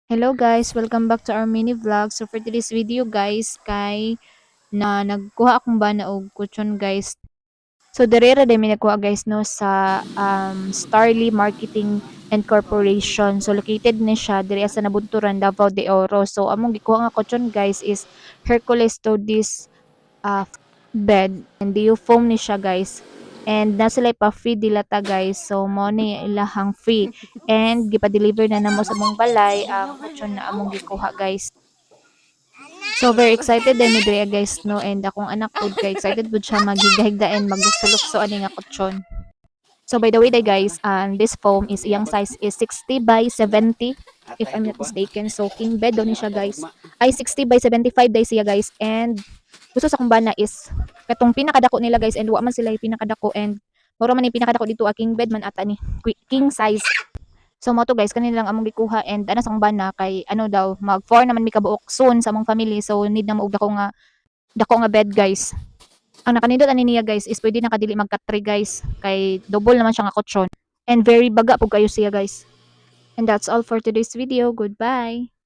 Hello guys, welcome back to our mini vlog. So for today's video guys, kay na nagkuha akong bana og kutsyon guys. So dere ra mi nagkuha guys no sa Starly Marketing and Corporation. So located ni siya diri sa Nabunturan, Davao de Oro. So among gikuha nga kutsyon guys is Hercules Todis bed and the foam ni siya guys. And na sila pa free dilata guys. So mo ni ilahang free and gipa-deliver na namo sa mong balay ang kutsyon na among gikuha guys. So very excited din mi diri guys no, and akong anak pud kay excited pud siya maghigda-higda and maglukso-lukso ani nga kutsyon. So by the way guys, this foam is iyang size is 60 by 70 if I'm not mistaken. So king bed daw ni siya guys. Ay 60 by 75 days siya guys, and gusto sa kong bana is katong pinakadako nila guys, and wa man sila yung pinakadako, and mura man yung pinakadako dito king bed man ata ni king size. So mo to guys, kanina lang among gikuha, and ana sa akong bana kay ano daw mag 4 naman mi kabuok soon sa among family, so need na mo og dako nga bed guys. Ang nakanindot ani niya guys is pwede na kadili magka 3 guys kay double naman siya nga kutsyon, and very baga pug kayo siya guys. And that's all for today's video. Goodbye.